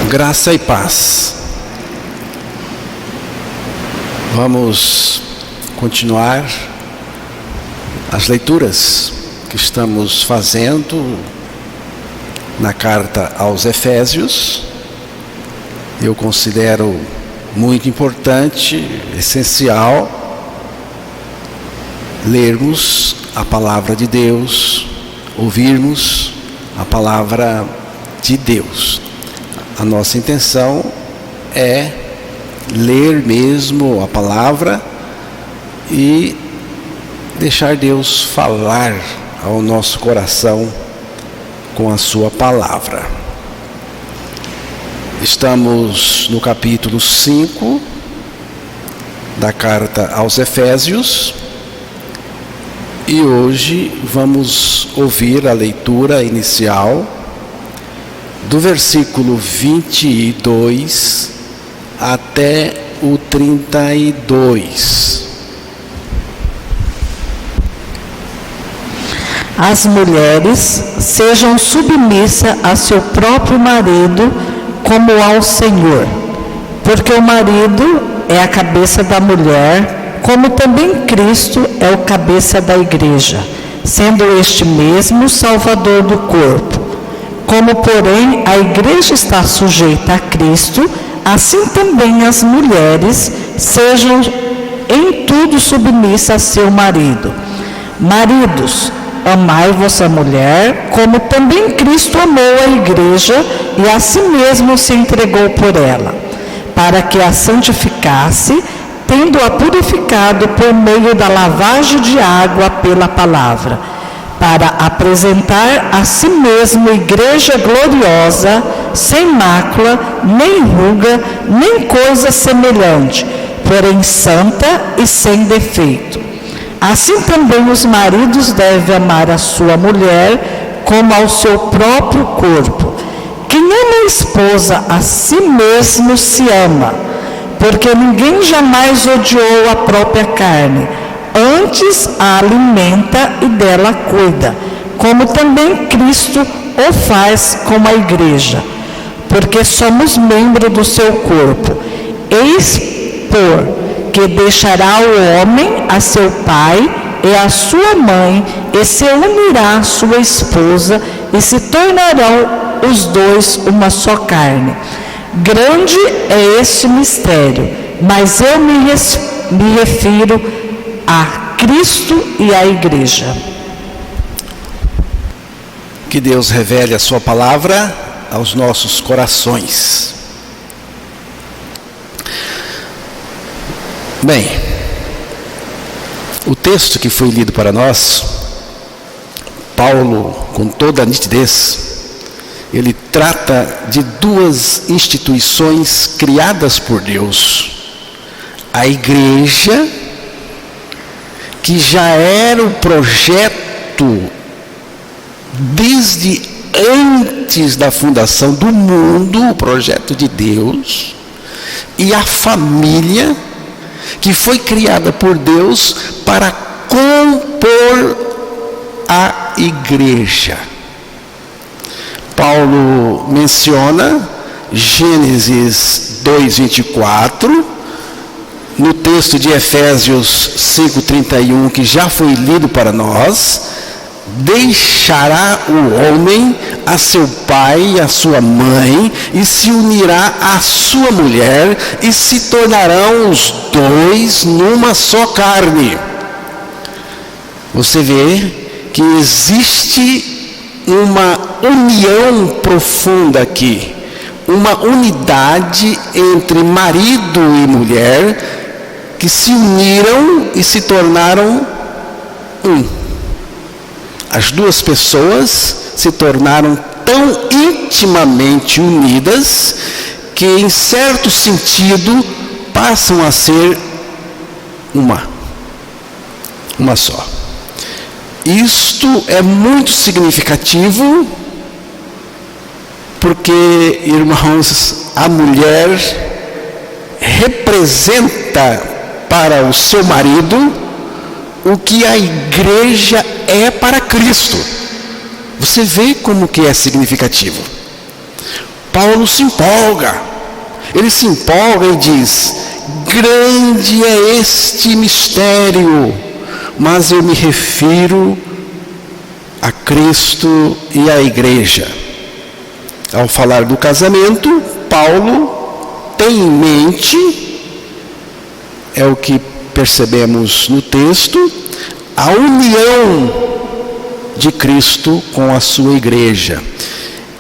Graça e paz. Vamos continuar as leituras que estamos fazendo na carta aos Efésios. Eu considero muito importante, essencial, lermos a palavra de Deus, ouvirmos a palavra de Deus. A nossa intenção é ler mesmo a palavra e deixar Deus falar ao nosso coração com a sua palavra. Estamos no capítulo 5 da carta aos Efésios e hoje vamos ouvir a leitura inicial do versículo 22 até o 32. As mulheres sejam submissas a seu próprio marido como ao Senhor, porque o marido é a cabeça da mulher, como também Cristo é o cabeça da igreja, sendo este mesmo o Salvador do corpo. Como, porém, a igreja está sujeita a Cristo, assim também as mulheres sejam em tudo submissas a seu marido. Maridos, amai vossa mulher, como também Cristo amou a igreja e a si mesmo se entregou por ela, para que a santificasse, tendo-a purificado por meio da lavagem de água pela palavra, para apresentar a si mesmo igreja gloriosa, sem mácula, nem ruga, nem coisa semelhante, porém santa e sem defeito. Assim também os maridos devem amar a sua mulher como ao seu próprio corpo. Quem ama a esposa a si mesmo se ama, porque ninguém jamais odiou a própria carne, antes a alimenta e dela cuida, como também Cristo o faz com a igreja, porque somos membros do seu corpo. Eis que deixará o homem a seu pai e a sua mãe, e se unirá à sua esposa, e se tornarão os dois uma só carne. Grande é este mistério, mas eu me refiro a Cristo e à igreja. Que Deus revele a sua palavra aos nossos corações. Bem, o texto que foi lido para nós, Paulo, com toda a nitidez, ele trata de duas instituições criadas por Deus. A igreja, que já era o projeto desde antes da fundação do mundo, o projeto de Deus, e a família, que foi criada por Deus para compor a igreja. Paulo menciona Gênesis 2:24, no texto de Efésios 5:31, que já foi lido para nós: deixará o homem a seu pai e a sua mãe, e se unirá à sua mulher, e se tornarão os dois numa só carne. Você vê que existe uma união profunda aqui, uma unidade entre marido e mulher, que se uniram e se tornaram um. As duas pessoas se tornaram tão intimamente unidas que, em certo sentido, passam a ser uma só. Isto é muito significativo, porque, irmãos, a mulher representa para o seu marido o que a igreja é para Cristo. Você vê como que é significativo. Paulo se empolga. Ele se empolga e diz: grande é este mistério, mas eu me refiro a Cristo e à igreja. Ao falar do casamento, Paulo tem em mente, é o que percebemos no texto, a união de Cristo com a sua igreja.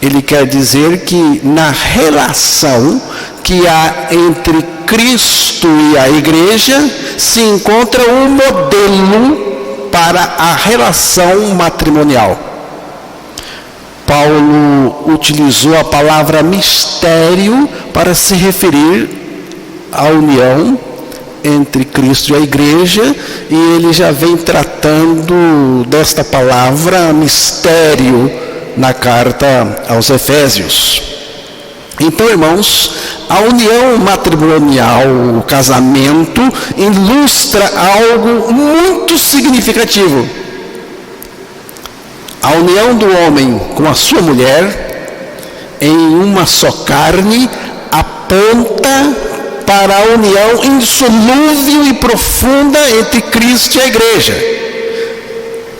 Ele quer dizer que na relação que há entre Cristo e a igreja se encontra um modelo para a relação matrimonial. Paulo utilizou a palavra mistério para se referir à união entre Cristo e a igreja, e ele já vem tratando desta palavra mistério na carta aos Efésios. Então, irmãos, a união matrimonial, o casamento, ilustra algo muito significativo. A união do homem com a sua mulher em uma só carne aponta para a união insolúvel e profunda entre Cristo e a igreja.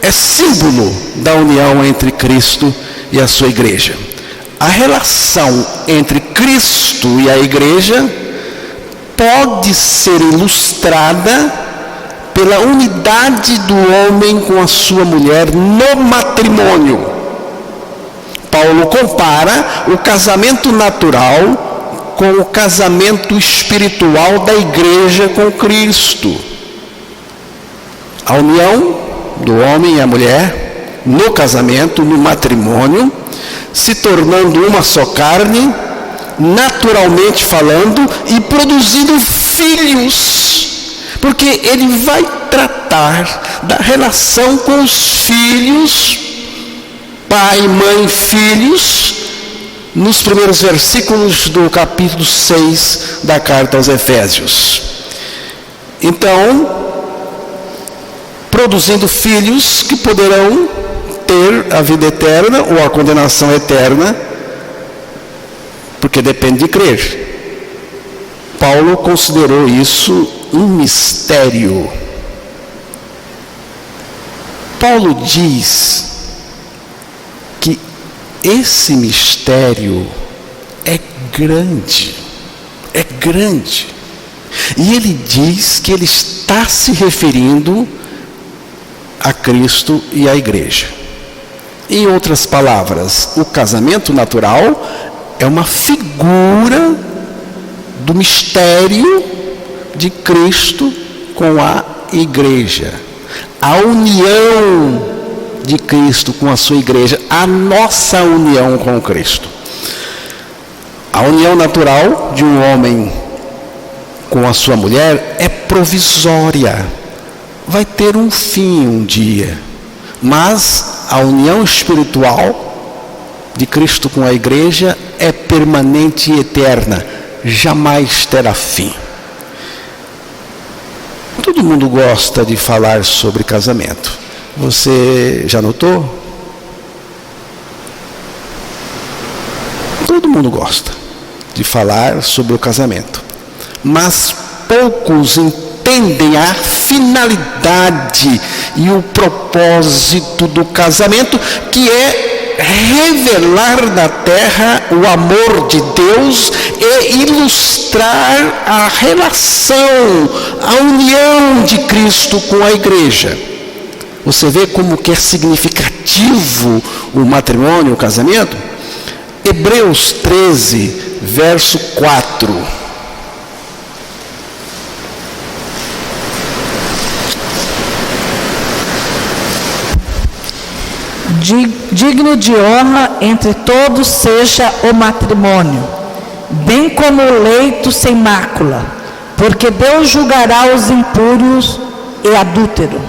É símbolo da união entre Cristo e a sua igreja. A relação entre Cristo e a igreja pode ser ilustrada pela unidade do homem com a sua mulher no matrimônio. Paulo compara o casamento natural com o casamento espiritual da igreja com Cristo. A união do homem e a mulher no casamento, no matrimônio, se tornando uma só carne, naturalmente falando, e produzindo filhos, porque ele vai tratar da relação com os filhos, pai, mãe, filhos, nos primeiros versículos do capítulo 6 da carta aos Efésios. Então, produzindo filhos que poderão ter a vida eterna ou a condenação eterna, porque depende de crer. Paulo considerou isso um mistério. Paulo diz que esse mistério é grande, e ele diz que ele está se referindo a Cristo e à igreja. Em outras palavras, o casamento natural é uma figura do mistério de Cristo com a igreja. A união de Cristo com a sua igreja, a nossa união com Cristo. A união natural de um homem com a sua mulher é provisória. Vai ter um fim um dia. Mas a união espiritual de Cristo com a igreja é permanente e eterna. Jamais terá fim. Todo mundo gosta de falar sobre casamento. Você já notou? Todo mundo gosta de falar sobre o casamento. Mas poucos entendem a finalidade e o propósito do casamento, que é revelar na terra o amor de Deus e ilustrar a relação, a união de Cristo com a igreja. Você vê como que é significativo o matrimônio, o casamento? Hebreus 13, verso 4. Digno de honra entre todos seja o matrimônio, bem como o leito sem mácula, porque Deus julgará os impuros e adúlteros.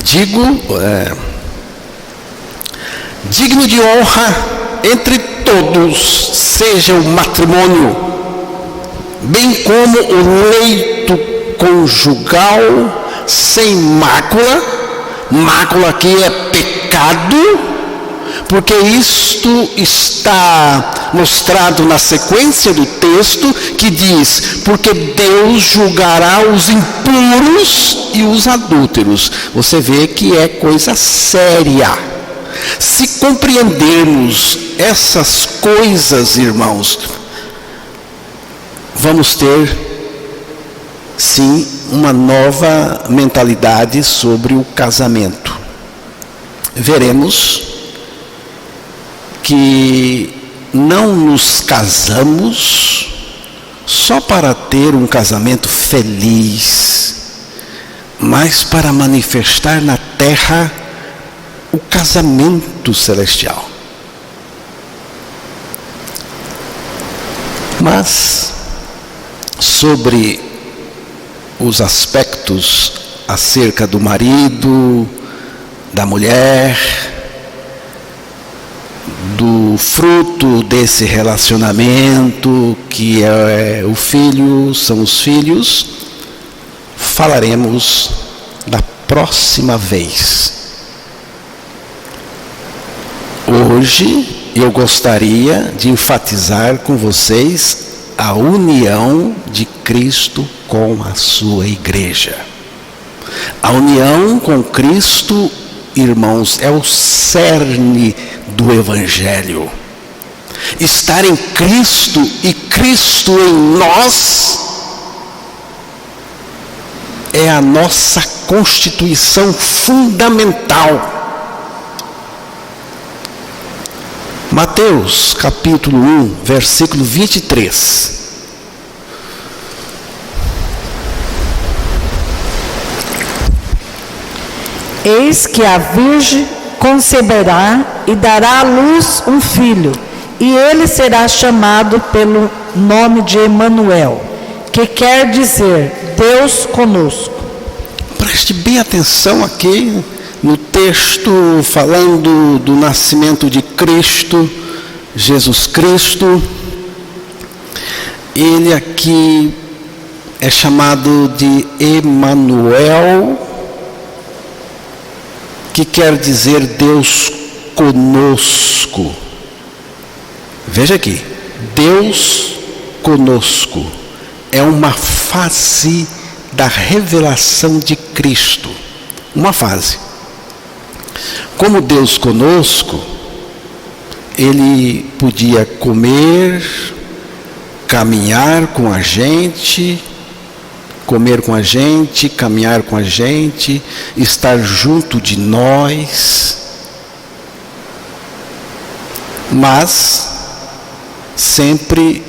Digno de honra entre todos seja o matrimônio, bem como o leito conjugal sem mácula. Mácula aqui é pecado, porque isto está mostrado na sequência do texto que diz: porque Deus julgará os impuros e os adúlteros. Você vê que é coisa séria. Se compreendermos essas coisas, irmãos, vamos ter, sim, uma nova mentalidade sobre o casamento. Veremos que não nos casamos só para ter um casamento feliz, mas para manifestar na terra o casamento celestial. Mas sobre os aspectos acerca do marido, da mulher, do fruto desse relacionamento que é o filho, são os filhos, falaremos da próxima vez. Hoje eu gostaria de enfatizar com vocês a união de Cristo com a sua igreja. A união com Cristo, irmãos, é o cerne do Evangelho. Estar em Cristo e Cristo em nós é a nossa constituição fundamental. Mateus capítulo 1, versículo 23. Eis que a virgem conceberá e dará à luz um filho, e ele será chamado pelo nome de Emanuel, que quer dizer Deus conosco. Preste bem atenção aqui no texto falando do nascimento de Cristo, Jesus Cristo. Ele aqui é chamado de Emanuel, que quer dizer Deus conosco. Veja aqui, Deus conosco é uma fase da revelação de Cristo, uma fase. Como Deus conosco, Ele podia comer, caminhar com a gente, comer com a gente, caminhar com a gente, estar junto de nós, mas sempre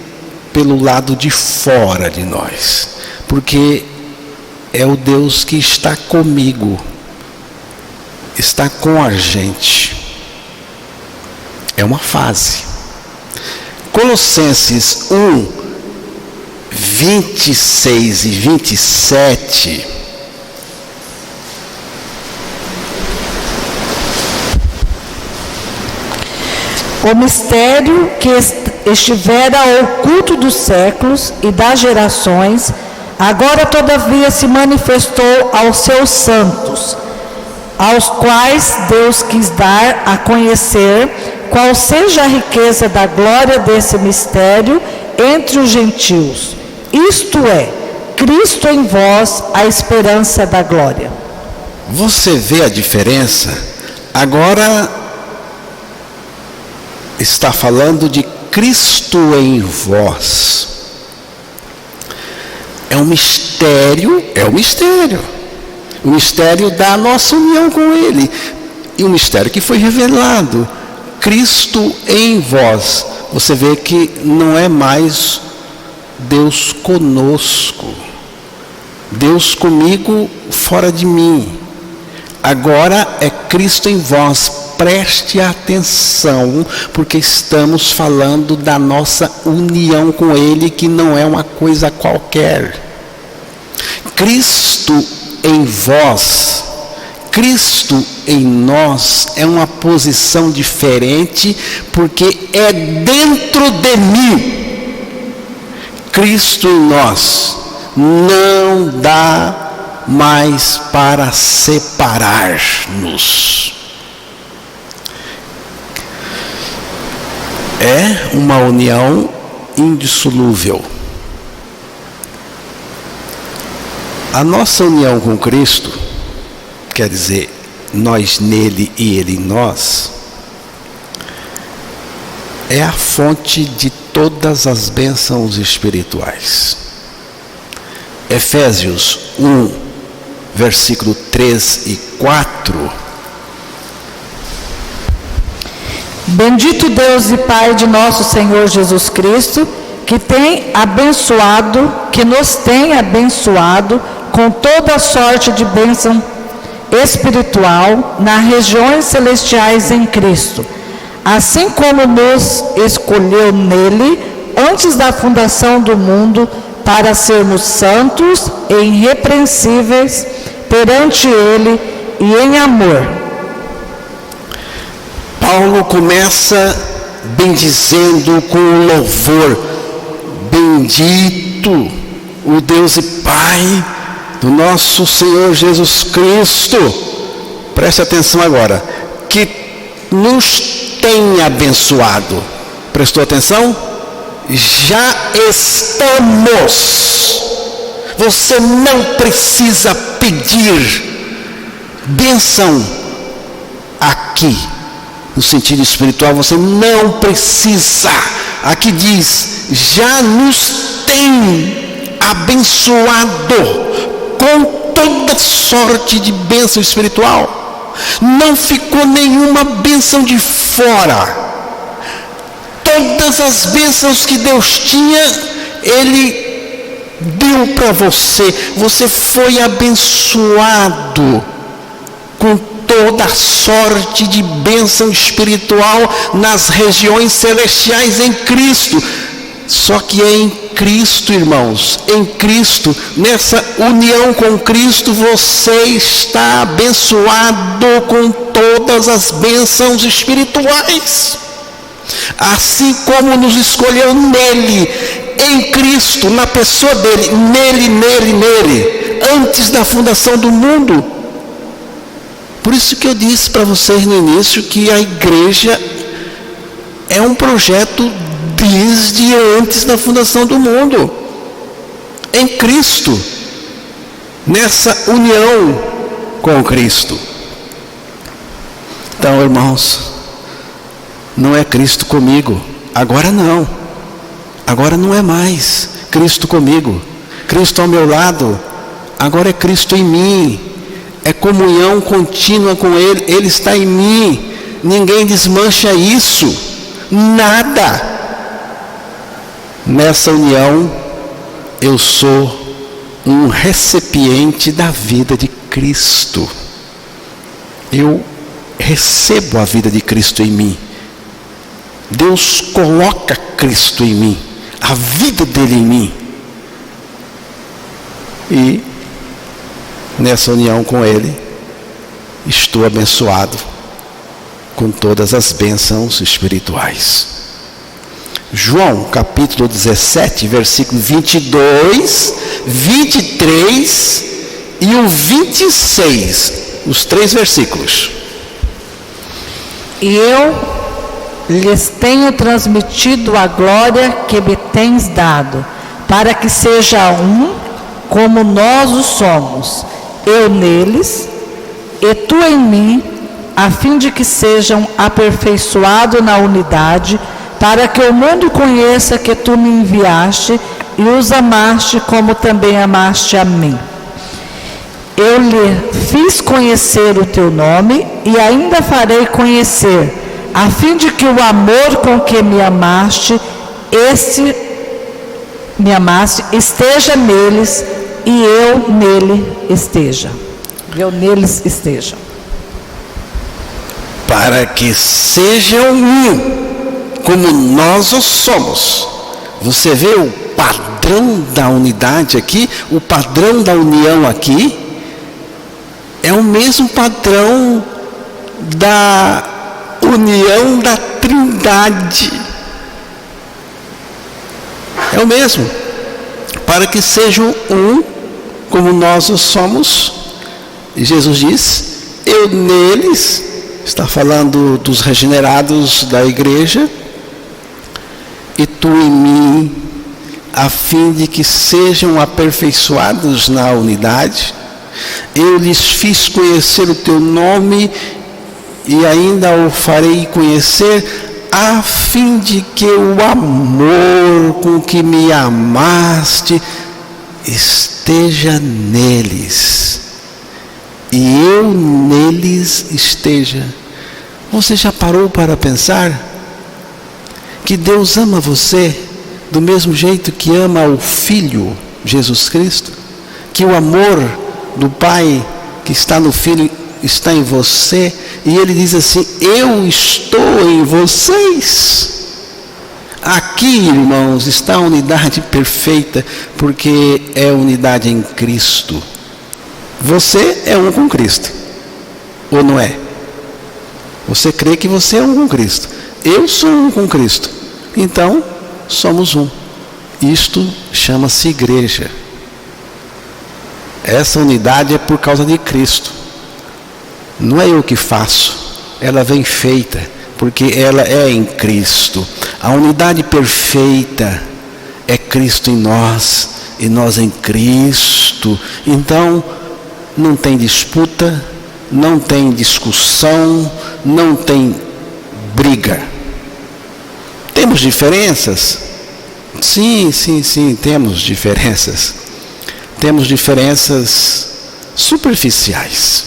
pelo lado de fora de nós, porque é o Deus que está comigo, está com a gente. É uma fase. Colossenses 1, 26 e 27. O mistério que estivera oculto dos séculos e das gerações, agora todavia se manifestou aos seus santos, aos quais Deus quis dar a conhecer qual seja a riqueza da glória desse mistério entre os gentios, isto é, Cristo em vós, a esperança da glória. Você vê a diferença? Agora está falando de Cristo em vós. É um mistério, o mistério da nossa união com Ele, e um mistério que foi revelado, Cristo em vós. Você vê que não é mais Deus conosco, Deus comigo fora de mim, agora é Cristo em vós. Preste atenção, porque estamos falando da nossa união com Ele, que não é uma coisa qualquer. Cristo em vós, Cristo em nós é uma posição diferente, porque é dentro de mim. Cristo em nós não dá mais para separar-nos. uma união indissolúvel. A nossa união com Cristo, quer dizer, nós nele e ele em nós, é a fonte de todas as bênçãos espirituais. Efésios 1, versículo 3 e 4. Bendito Deus e Pai de nosso Senhor Jesus Cristo, que nos tem abençoado com toda a sorte de bênção espiritual nas regiões celestiais em Cristo, assim como nos escolheu nele antes da fundação do mundo para sermos santos e irrepreensíveis perante ele e em amor. Paulo começa bendizendo com louvor: bendito o Deus e Pai do nosso Senhor Jesus Cristo. Preste atenção agora, que nos tem abençoado. Prestou atenção? Já estamos. Você não precisa pedir bênção aqui, no sentido espiritual, você não precisa. Aqui diz: já nos tem abençoado com toda sorte de bênção espiritual. Não ficou nenhuma bênção de fora. Todas as bênçãos que Deus tinha, Ele deu para você. Você foi abençoado com toda a sorte de bênção espiritual nas regiões celestiais em Cristo. Só que é em Cristo, irmãos, em Cristo, nessa união com Cristo, você está abençoado com todas as bênçãos espirituais. Assim como nos escolheu nele, em Cristo, na pessoa dele, nele, antes da fundação do mundo. Por isso que eu disse para vocês no início que a igreja é um projeto desde antes da fundação do mundo, em Cristo, nessa união com Cristo. Então, irmãos, não é Cristo comigo, agora não é mais Cristo comigo, Cristo ao meu lado, agora é Cristo em mim, é comunhão contínua com Ele, Ele está em mim, ninguém desmancha isso, nada. Nessa união, eu sou um recipiente da vida de Cristo. Eu recebo a vida de Cristo em mim. Deus coloca Cristo em mim, a vida dele em mim. E nessa união com Ele, estou abençoado com todas as bênçãos espirituais. João capítulo 17, versículo 22, 23 e o 26, os 3 versículos. E eu lhes tenho transmitido a glória que me tens dado, para que seja um como nós o somos, eu neles e tu em mim, a fim de que sejam aperfeiçoados na unidade, para que o mundo conheça que tu me enviaste e os amaste como também amaste a mim. Eu lhe fiz conhecer o teu nome e ainda farei conhecer, a fim de que o amor com que me amaste esteja neles e eu neles esteja. Para que sejam um, como nós o somos. Você vê o padrão da unidade aqui, o padrão da união aqui, é o mesmo padrão da união da Trindade. É o mesmo. Para que sejam um, como nós o somos. E Jesus diz: eu neles, está falando dos regenerados da igreja, a fim de que sejam aperfeiçoados na unidade. Eu lhes fiz conhecer o teu nome e ainda o farei conhecer, a fim de que o amor com que me amaste esteja neles e eu neles esteja. Você já parou para pensar que Deus ama você do mesmo jeito que ama o Filho Jesus Cristo? Que o amor do Pai que está no Filho está em você, e Ele diz assim: eu estou em vocês. Aqui, irmãos, está a unidade perfeita, porque é unidade em Cristo. Você é um com Cristo, ou não é? Você crê que você é um com Cristo. Eu sou um com Cristo. Então, somos um. Isto chama-se igreja. Essa unidade é por causa de Cristo. Não é eu que faço. Ela vem feita, porque ela é em Cristo. A unidade perfeita é Cristo em nós, e nós em Cristo. Então, não tem disputa, não tem discussão, não tem briga. Temos diferenças? Sim, temos diferenças. Temos diferenças superficiais,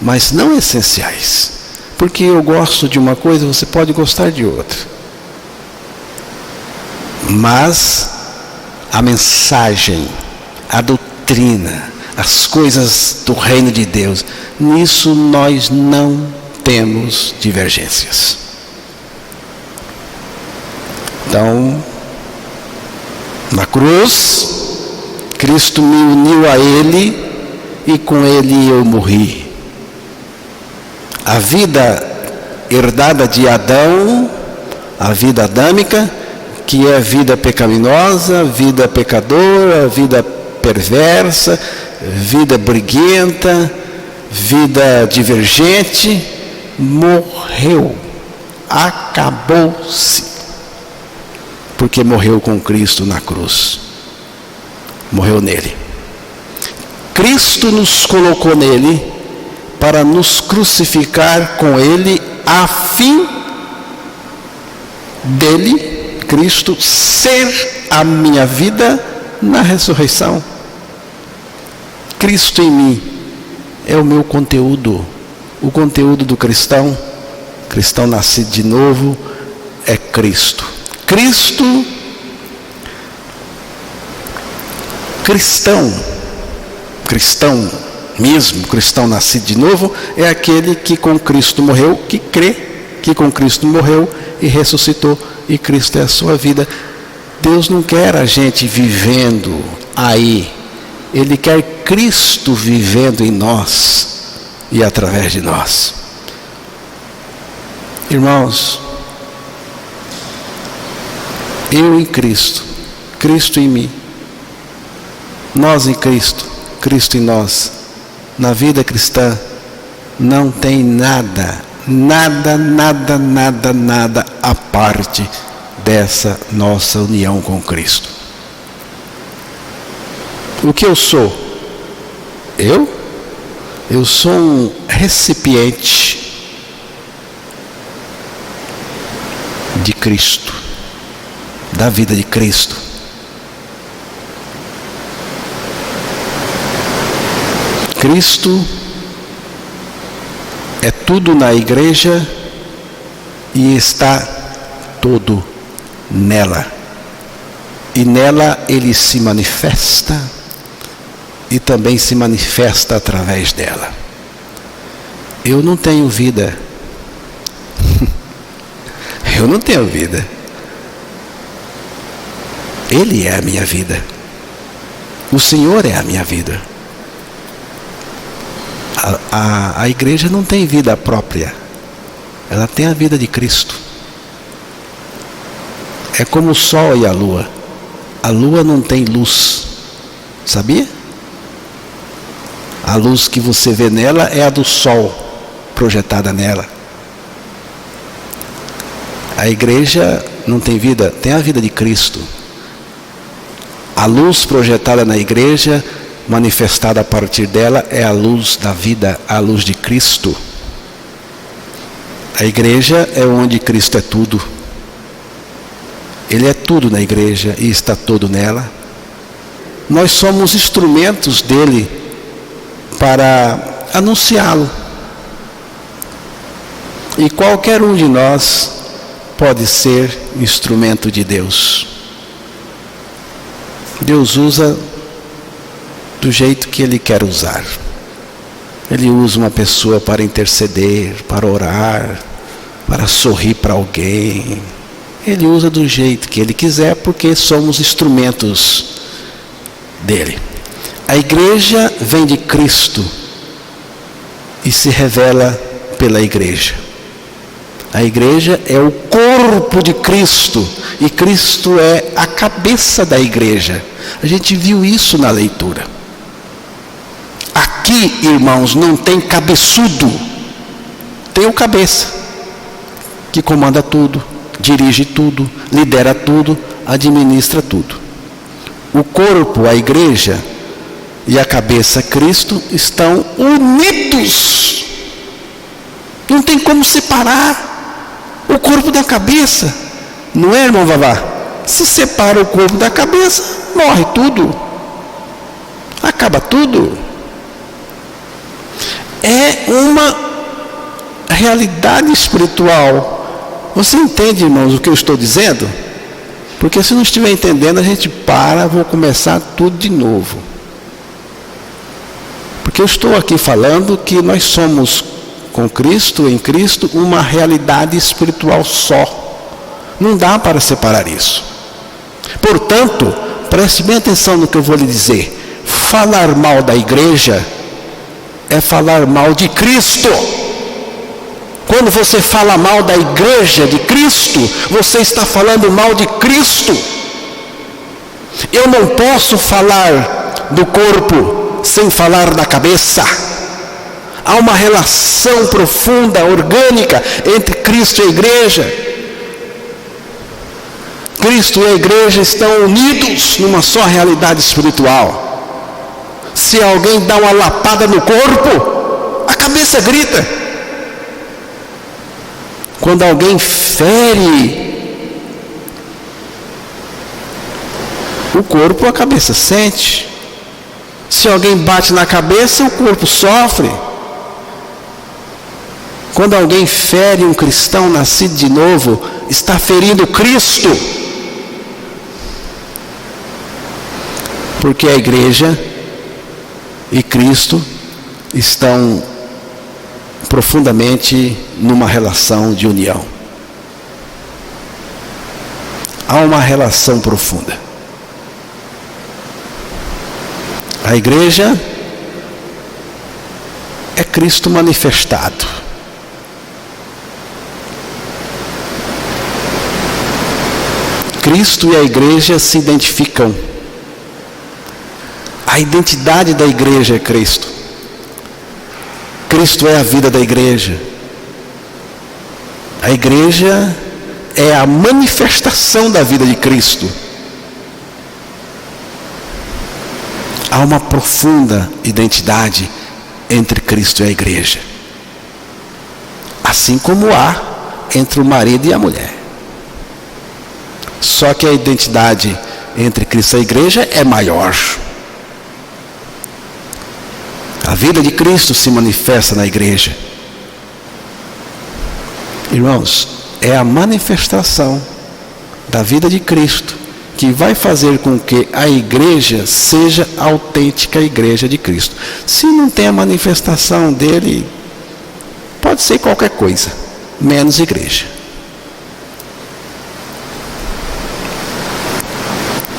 mas não essenciais. Porque eu gosto de uma coisa, você pode gostar de outra. Mas a mensagem, a doutrina, as coisas do reino de Deus, nisso nós não temos divergências. Então, na cruz, Cristo me uniu a Ele e com Ele eu morri. A vida herdada de Adão, a vida adâmica, que é a vida pecaminosa, vida pecadora, vida perversa, vida briguenta, vida divergente, morreu, acabou-se, porque morreu com Cristo na cruz, morreu nele. Cristo nos colocou nele para nos crucificar com ele, a fim dele, Cristo, ser a minha vida na ressurreição. Cristo em mim é o meu conteúdo. O conteúdo do cristão nascido de novo, é Cristo. Cristão mesmo, cristão nascido de novo, é aquele que com Cristo morreu, que crê que com Cristo morreu e ressuscitou, e Cristo é a sua vida. Deus não quer a gente vivendo aí, Ele quer Cristo vivendo em nós e através de nós. Irmãos, eu em Cristo, Cristo em mim, nós em Cristo, Cristo em nós. Na vida cristã não tem nada à parte dessa nossa união com Cristo. O que eu sou? Eu sou um recipiente de Cristo, da vida de Cristo. Cristo é tudo na igreja e está todo nela. E nela Ele se manifesta e também se manifesta através dela. Eu não tenho vida. Eu não tenho vida. Ele é a minha vida. O Senhor é a minha vida. A igreja não tem vida própria. Ela tem a vida de Cristo. É como o sol e a lua. A lua não tem luz. Sabia? A luz que você vê nela é a do sol projetada nela. A igreja não tem vida, tem a vida de Cristo. A luz projetada na igreja, manifestada a partir dela, é a luz da vida, a luz de Cristo. A igreja é onde Cristo é tudo. Ele é tudo na igreja e está todo nela. Nós somos instrumentos dele para anunciá-lo. E qualquer um de nós pode ser instrumento de Deus. Deus usa do jeito que Ele quer usar. Ele usa uma pessoa para interceder, para orar, para sorrir para alguém. Ele usa do jeito que Ele quiser, porque somos instrumentos dele. A igreja vem de Cristo e se revela pela igreja. A igreja é o corpo de Cristo e Cristo é a cabeça da igreja. A gente viu isso na leitura. Aqui, irmãos, não tem cabeçudo, tem o cabeça, que comanda tudo, dirige tudo, lidera tudo, administra tudo. O corpo, a igreja, e a cabeça, Cristo, estão unidos. Não tem como separar o corpo da cabeça. Não é, irmão Vavá? Se separa o corpo da cabeça, morre tudo. Acaba tudo. É uma realidade espiritual. Você entende, irmãos, o que eu estou dizendo? Porque se não estiver entendendo, a gente para, vou começar tudo de novo. Porque eu estou aqui falando que nós somos, com Cristo, em Cristo, uma realidade espiritual só. Não dá para separar isso. Portanto, preste bem atenção no que eu vou lhe dizer. Falar mal da igreja é falar mal de Cristo. Quando você fala mal da igreja de Cristo, você está falando mal de Cristo. Eu não posso falar do corpo sem falar da cabeça. Há uma relação profunda, orgânica entre Cristo e a igreja. Cristo e a igreja estão unidos numa só realidade espiritual. Se alguém dá uma lapada no corpo, a cabeça grita. Quando alguém fere o corpo, a cabeça sente. Se alguém bate na cabeça, o corpo sofre. Quando alguém fere um cristão nascido de novo, está ferindo Cristo. Porque a igreja e Cristo estão profundamente numa relação de união. Há uma relação profunda. A igreja é Cristo manifestado. Cristo e a igreja se identificam. A identidade da igreja é Cristo. Cristo é a vida da igreja. A igreja é a manifestação da vida de Cristo. Há uma profunda identidade entre Cristo e a igreja. Assim como há entre o marido e a mulher. Só que a identidade entre Cristo e a igreja é maior. A vida de Cristo se manifesta na igreja. Irmãos, é a manifestação da vida de Cristo que vai fazer com que a igreja seja a autêntica igreja de Cristo. Se não tem a manifestação dele, pode ser qualquer coisa, menos igreja.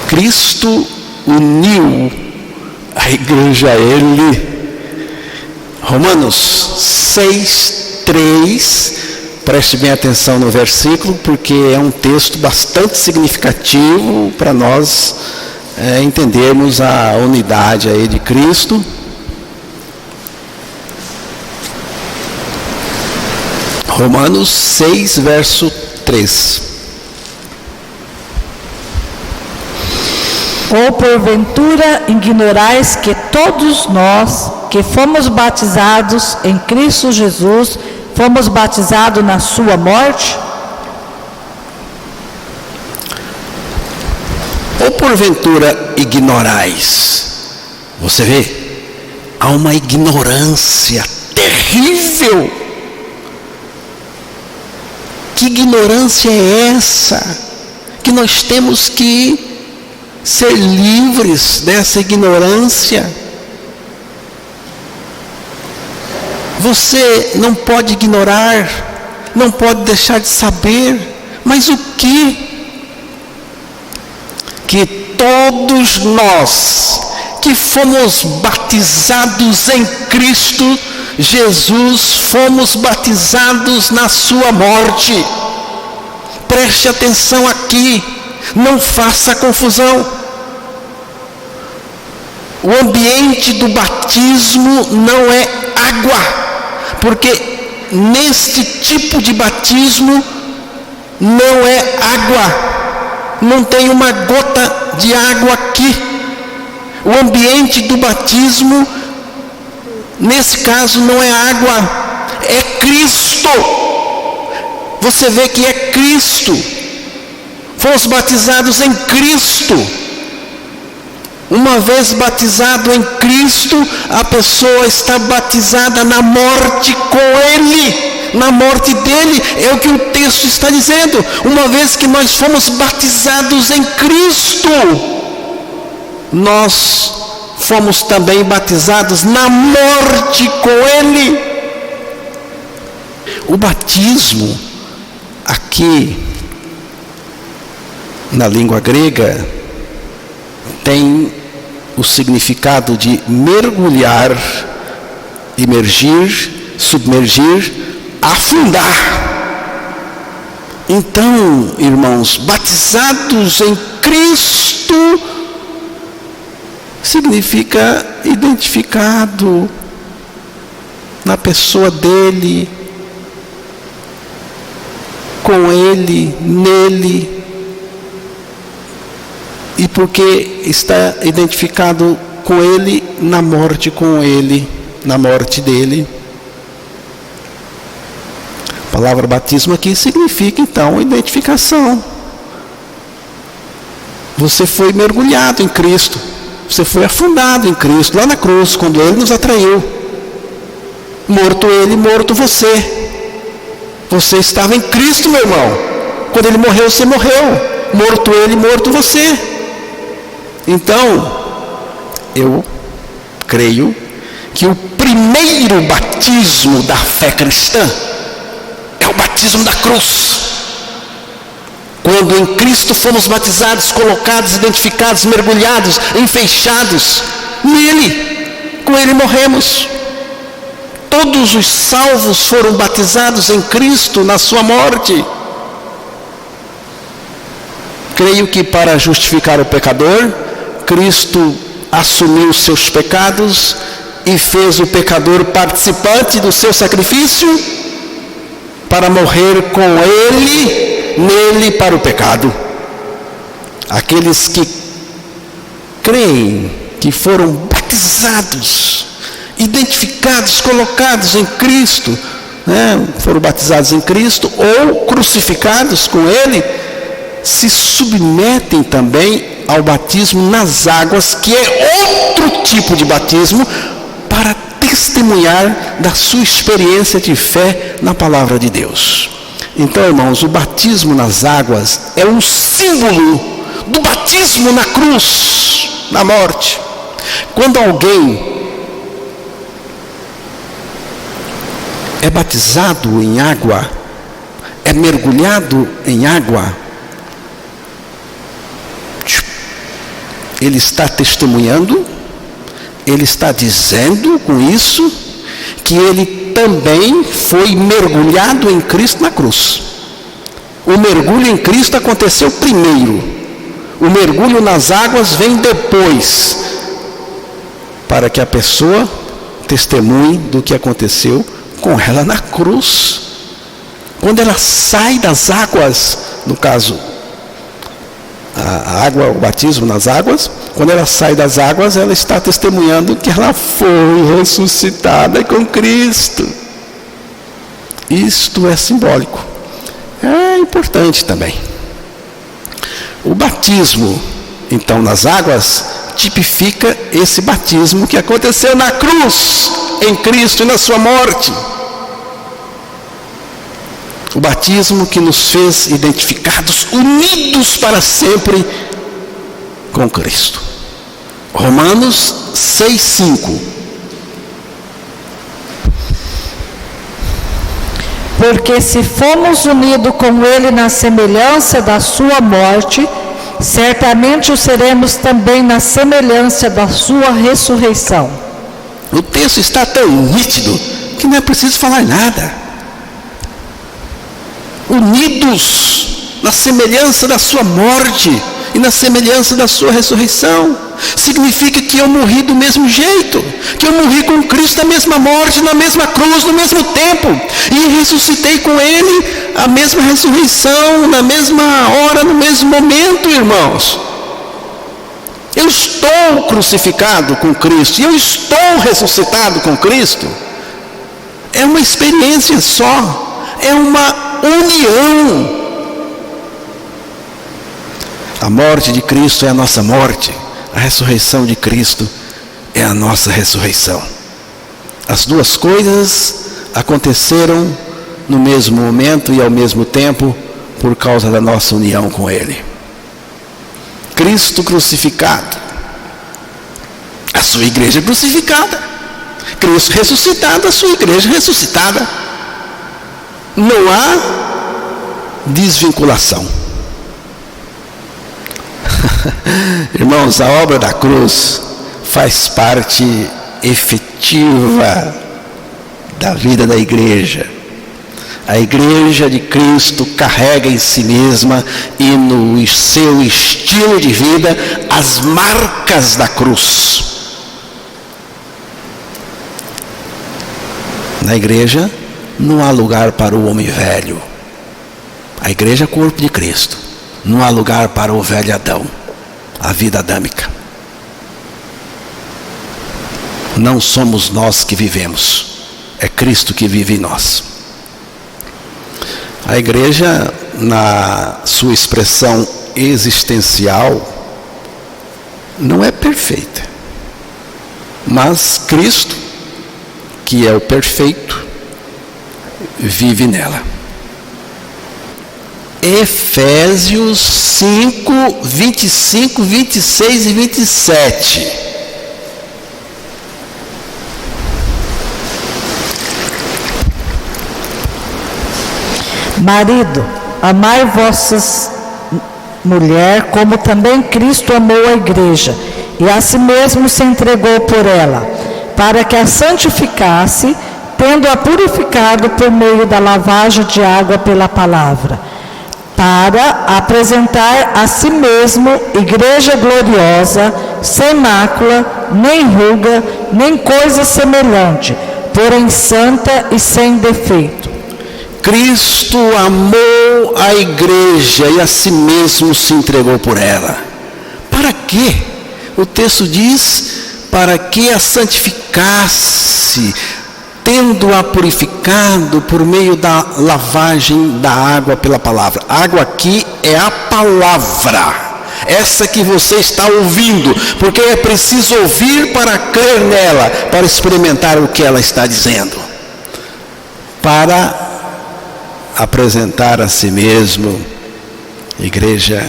Cristo uniu a igreja a ele. Romanos 6:3, preste bem atenção no versículo, porque é um texto bastante significativo para nós entendermos a unidade aí de Cristo. Romanos 6, verso 3. Ou porventura ignorais que todos nós que fomos batizados em Cristo Jesus, fomos batizados na sua morte? Ou porventura ignorais? Você vê, há uma ignorância terrível. Que ignorância é essa? Que nós temos que ser livres dessa ignorância. Você não pode ignorar, não pode deixar de saber, mas o que? Que todos nós que fomos batizados em Cristo Jesus, fomos batizados na sua morte. Preste atenção aqui, não faça confusão. O ambiente do batismo não é água, porque neste tipo de batismo não é água, não tem uma gota de água aqui. O ambiente do batismo, nesse caso, não é água, é Cristo. Você vê que é Cristo. Fomos batizados em Cristo. Uma vez batizado em Cristo, a pessoa está batizada na morte com Ele. Na morte dele, é o que o texto está dizendo. Uma vez que nós fomos batizados em Cristo, nós fomos também batizados na morte com Ele. O batismo, aqui, na língua grega, tem o significado de mergulhar, imergir, submergir, afundar. Então, irmãos, batizados em Cristo significa identificado na pessoa dele, com ele, nele. E porque está identificado com ele, na morte com ele, na morte dele. A palavra batismo aqui significa então identificação. Você foi mergulhado em Cristo, você foi afundado em Cristo, lá na cruz, quando Ele nos atraiu. Morto Ele, morto você. Você estava em Cristo, meu irmão. Quando Ele morreu, você morreu. Morto Ele, morto você. Então, eu creio que o primeiro batismo da fé cristã é o batismo da cruz. Quando em Cristo fomos batizados, colocados, identificados, mergulhados, enfeixados nele, com Ele morremos. Todos os salvos foram batizados em Cristo na sua morte. Creio que para justificar o pecador, Cristo assumiu os seus pecados e fez o pecador participante do seu sacrifício para morrer com Ele, nele, para o pecado. Aqueles que creem que foram batizados, identificados, colocados em Cristo, foram batizados em Cristo ou crucificados com Ele, se submetem também ao batismo nas águas, que é outro tipo de batismo, para testemunhar da sua experiência de fé na palavra de Deus. Então, irmãos, o batismo nas águas é um símbolo do batismo na cruz, na morte. Quando alguém é batizado em água, é mergulhado em água, ele está testemunhando, ele está dizendo com isso que ele também foi mergulhado em Cristo na cruz. O mergulho em Cristo aconteceu primeiro, o mergulho nas águas vem depois, para que a pessoa testemunhe do que aconteceu com ela na cruz. Quando ela sai das águas, no caso, a água, o batismo nas águas, quando ela sai das águas, ela está testemunhando que ela foi ressuscitada com Cristo. Isto é simbólico. É importante também. O batismo, então, nas águas, tipifica esse batismo que aconteceu na cruz, em Cristo e na sua morte. O batismo que nos fez identificados, unidos para sempre com Cristo. Romanos 6:5. Porque se fomos unidos com Ele na semelhança da sua morte, certamente o seremos também na semelhança da sua ressurreição. O texto está tão nítido que não é preciso falar nada. Unidos na semelhança da sua morte e na semelhança da sua ressurreição. Significa que eu morri do mesmo jeito, que eu morri com Cristo na mesma morte, na mesma cruz, no mesmo tempo, e ressuscitei com Ele, a mesma ressurreição, na mesma hora, no mesmo momento, irmãos. Eu estou crucificado com Cristo, e eu estou ressuscitado com Cristo. É uma experiência só, é uma união. A morte de Cristo é a nossa morte, a ressurreição de Cristo é a nossa ressurreição. As duas coisas aconteceram no mesmo momento e ao mesmo tempo por causa da nossa união com Ele. Cristo crucificado, a sua igreja crucificada. Cristo ressuscitado, a sua igreja ressuscitada. Não há desvinculação. Irmãos, a obra da cruz faz parte efetiva da vida da igreja. A igreja de Cristo carrega em si mesma e no seu estilo de vida as marcas da cruz. Na igreja não há lugar para o homem velho. A igreja é o corpo de Cristo. Não há lugar para o velho Adão, a vida adâmica. Não somos nós que vivemos, é Cristo que vive em nós. A igreja, na sua expressão existencial, não é perfeita, mas Cristo, que é o perfeito, vive nela. Efésios 5, 25, 26 e 27. Marido, amai vossas mulher, como também Cristo amou a igreja, e a si mesmo se entregou por ela, para que a santificasse, tendo-a purificado por meio da lavagem de água pela palavra, para apresentar a si mesmo igreja gloriosa, sem mácula, nem ruga, nem coisa semelhante, porém santa e sem defeito. Cristo amou a igreja e a si mesmo se entregou por ela. Para quê? O texto diz, para que a santificasse, tendo-a purificado por meio da lavagem da água pela palavra. A água aqui é a palavra, essa que você está ouvindo, porque é preciso ouvir para crer nela, para experimentar o que ela está dizendo, para apresentar a si mesmo igreja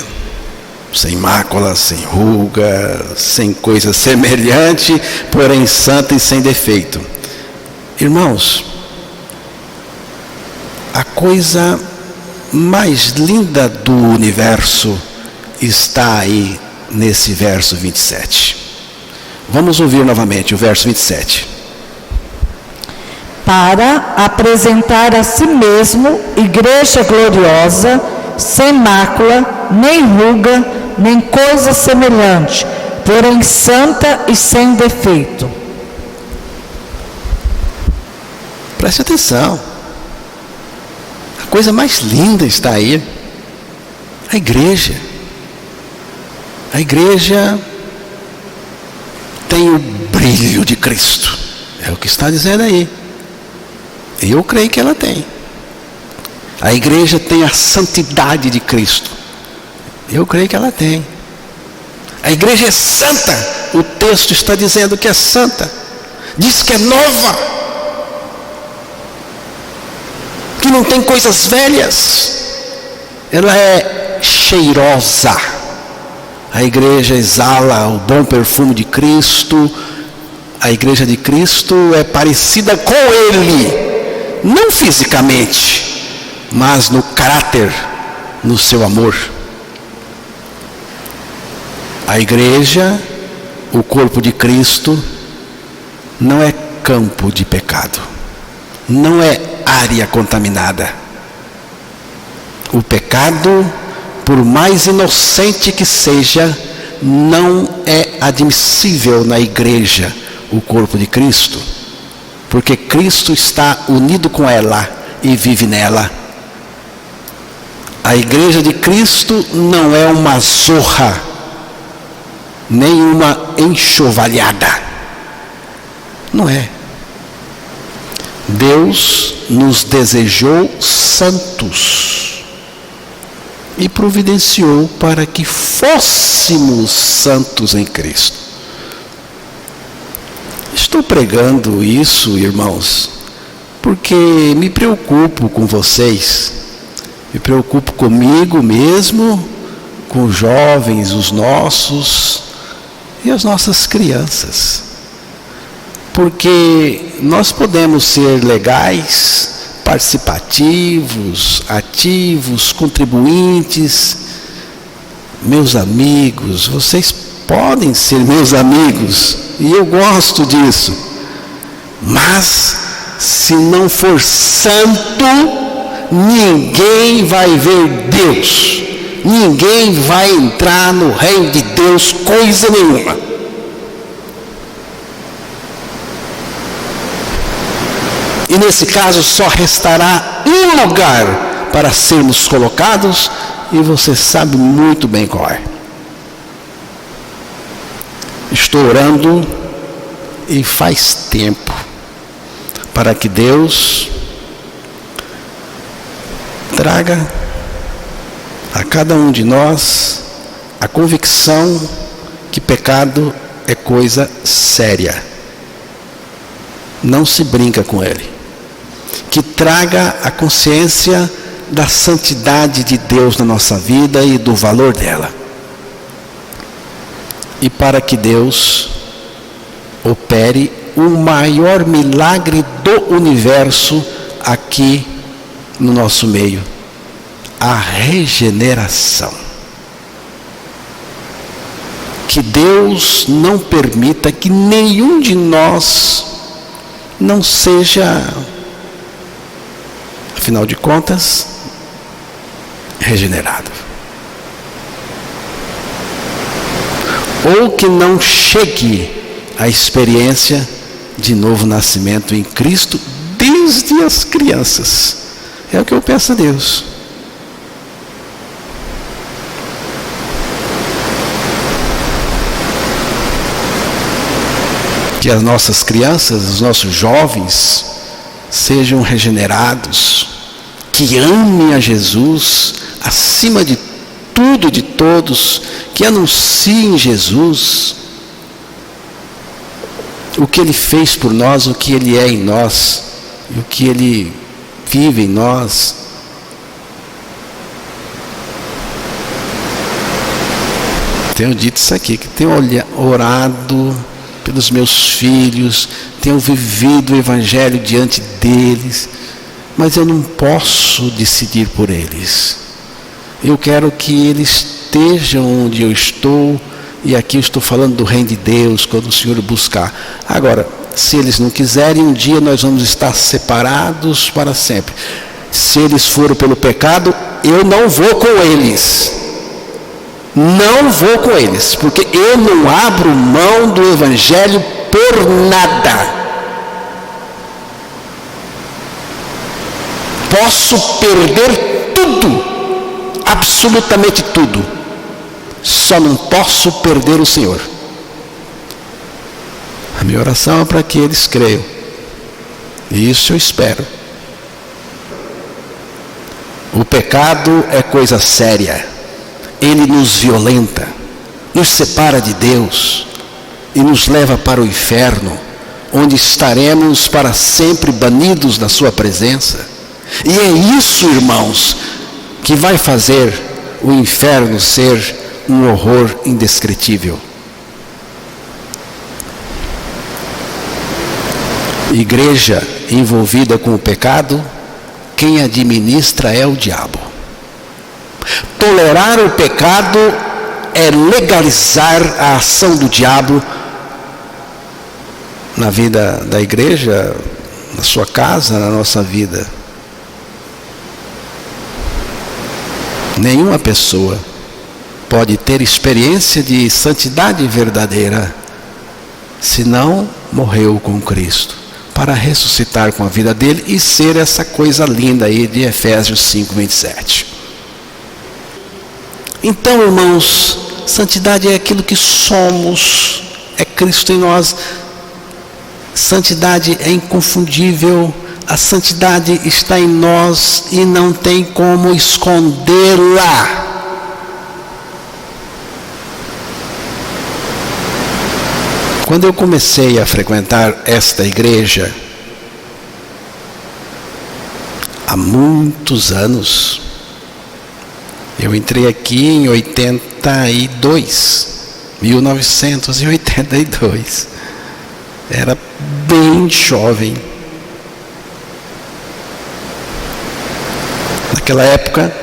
sem mácula, sem ruga, sem coisa semelhante, porém santa e sem defeito. Irmãos, a coisa mais linda do universo está aí nesse verso 27. Vamos ouvir novamente o verso 27. Para apresentar a si mesmo igreja gloriosa, sem mácula, nem ruga, nem coisa semelhante, porém santa e sem defeito. Preste atenção. A coisa mais linda está aí. A igreja. A igreja tem o brilho de Cristo. É o que está dizendo aí. E eu creio que ela tem. A igreja tem a santidade de Cristo. Eu creio que ela tem. A igreja é santa. O texto está dizendo que é santa. Diz que é nova. Que não tem coisas velhas. Ela é cheirosa. A igreja exala o bom perfume de Cristo. A igreja de Cristo é parecida com Ele. Não fisicamente, mas no caráter, no seu amor. A igreja, o corpo de Cristo, não é campo de pecado. Não é área contaminada. O pecado, por mais inocente que seja, não é admissível na igreja, o corpo de Cristo, porque Cristo está unido com ela e vive nela. A igreja de Cristo não é uma zorra, nem uma enxovalhada. Não é. Deus nos desejou santos e providenciou para que fôssemos santos em Cristo. Estou pregando isso, irmãos, porque me preocupo com vocês, me preocupo comigo mesmo, com os jovens, os nossos e as nossas crianças. Porque nós podemos ser legais, participativos, ativos, contribuintes, meus amigos, vocês podem ser meus amigos, e eu gosto disso, mas se não for santo, ninguém vai ver Deus, ninguém vai entrar no reino de Deus coisa nenhuma. E nesse caso só restará um lugar para sermos colocados, e você sabe muito bem qual é. Estou orando e faz tempo para que Deus traga a cada um de nós a convicção que pecado é coisa séria. Não se brinca com ele. Que traga a consciência da santidade de Deus na nossa vida e do valor dela. E para que Deus opere o maior milagre do universo aqui no nosso meio, a regeneração. Que Deus não permita que nenhum de nós não seja, afinal de contas, regenerado. Ou que não chegue à experiência de novo nascimento em Cristo desde as crianças. É o que eu peço a Deus. Que as nossas crianças, os nossos jovens, sejam regenerados, que amem a Jesus acima de tudo e de todos, que anunciem Jesus, o que Ele fez por nós, o que Ele é em nós, e o que Ele vive em nós. Tenho dito isso aqui, que tenho orado pelos meus filhos, tenho vivido o Evangelho diante deles, mas eu não posso decidir por eles. Eu quero que eles estejam onde eu estou, e aqui eu estou falando do reino de Deus, quando o Senhor buscar. Agora, se eles não quiserem, um dia nós vamos estar separados para sempre. Se eles forem pelo pecado, eu não vou com eles. Não vou com eles, porque eu não abro mão do Evangelho por nada. Posso perder tudo, absolutamente tudo, só não posso perder o Senhor. minha oração é para que eles creiam. E isso eu espero. O pecado é coisa séria. Ele nos violenta, nos separa de Deus e nos leva para o inferno, onde estaremos para sempre banidos da sua presença. E é isso, irmãos, que vai fazer o inferno ser um horror indescritível. Igreja envolvida com o pecado, quem administra é o diabo. Tolerar o pecado é legalizar a ação do diabo na vida da igreja, na sua casa, na nossa vida. Nenhuma pessoa pode ter experiência de santidade verdadeira se não morreu com Cristo, para ressuscitar com a vida dele e ser essa coisa linda aí de Efésios 5:27. Então, irmãos, santidade é aquilo que somos, é Cristo em nós. Santidade é inconfundível, a santidade está em nós e não tem como escondê-la. Quando eu comecei a frequentar esta igreja, há muitos anos, eu entrei aqui em 1982, era bem jovem. Naquela época,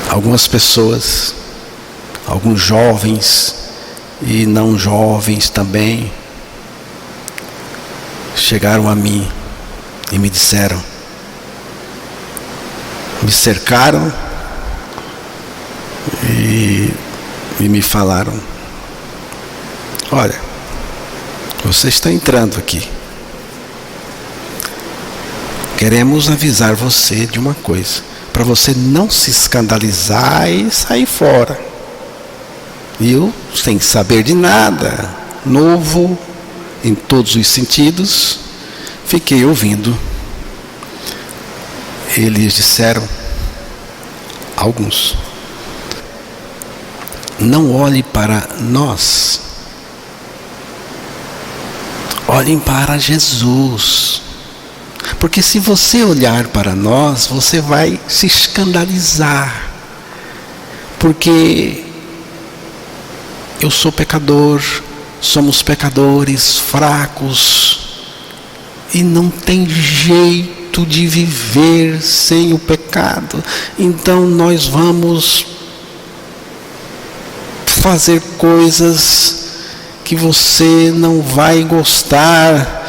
algumas pessoas, alguns jovens e não jovens também, chegaram a mim e me disseram, me cercaram e me falaram: olha, você está entrando aqui, queremos avisar você de uma coisa, para você não se escandalizar e sair fora. E eu, sem saber de nada, novo em todos os sentidos, fiquei ouvindo. Eles disseram, alguns: não olhe para nós, olhem para Jesus. Porque se você olhar para nós, você vai se escandalizar. Porque eu sou pecador, somos pecadores fracos, e não tem jeito de viver sem o pecado. Então nós vamos fazer coisas que você não vai gostar,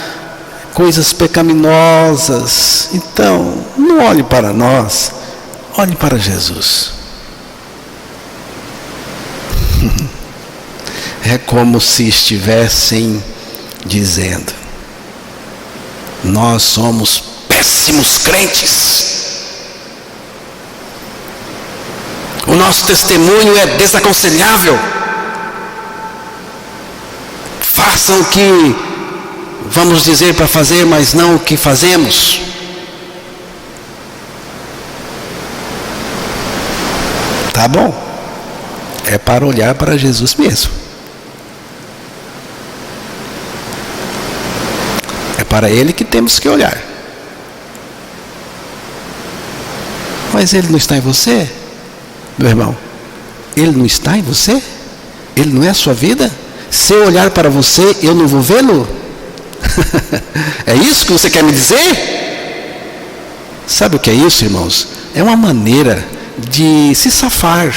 coisas pecaminosas. Então, não olhe para nós, olhe para Jesus. É como se estivessem dizendo: nós somos péssimos crentes, o nosso testemunho é desaconselhável, façam o que vamos dizer para fazer, mas não o que fazemos. Tá bom, é para olhar para Jesus mesmo. É para Ele que temos que olhar. Mas Ele não está em você, meu irmão? Ele não está em você? Ele não é a sua vida? Se eu olhar para você, eu não vou vê-lo? É isso que você quer me dizer? Sabe o que é isso, irmãos? É uma maneira de se safar.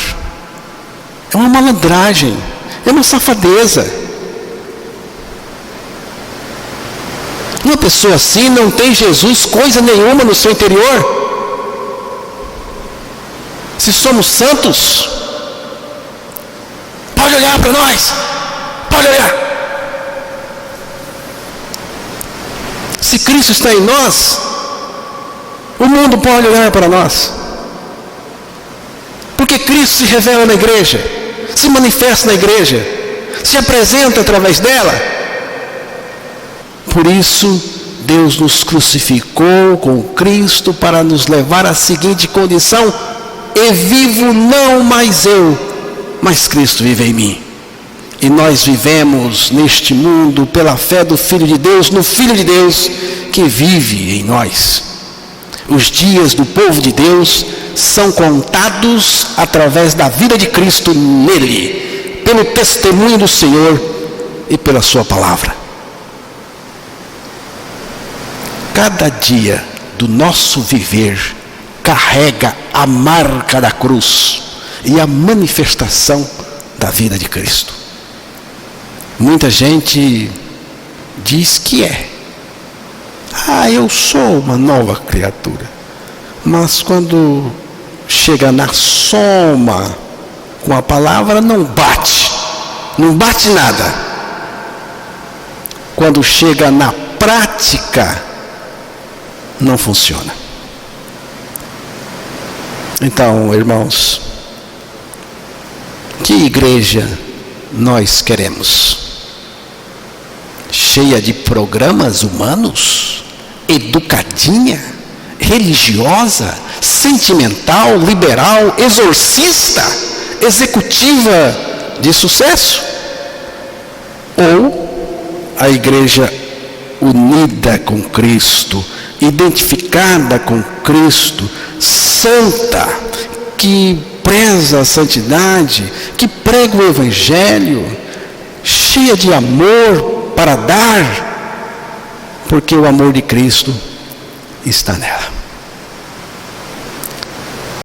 É uma malandragem. É uma safadeza. Uma pessoa assim não tem Jesus coisa nenhuma no seu interior. Se somos santos, pode olhar para nós. Pode olhar. Se Cristo está em nós, o mundo pode olhar para nós. Porque Cristo se revela na igreja, se manifesta na igreja. se apresenta através dela. Por isso, Deus nos crucificou com Cristo para nos levar à seguinte condição: e vivo não mais eu, mas Cristo vive em mim. E nós vivemos neste mundo pela fé do Filho de Deus, no Filho de Deus que vive em nós. Os dias do povo de Deus são contados através da vida de Cristo nele, pelo testemunho do Senhor e pela sua palavra. Cada dia do nosso viver carrega a marca da cruz e a manifestação da vida de Cristo. Muita gente diz que é. Eu sou uma nova criatura. Mas quando chega na soma com a palavra, não bate nada. Quando chega na prática, não funciona. Então, irmãos, que igreja nós queremos? Cheia de programas humanos, educadinha, religiosa, sentimental, liberal, exorcista, executiva de sucesso? Ou a igreja unida com Cristo, identificada com Cristo, santa, que preza a santidade, que prega o Evangelho, cheia de amor para dar, porque o amor de Cristo está nela.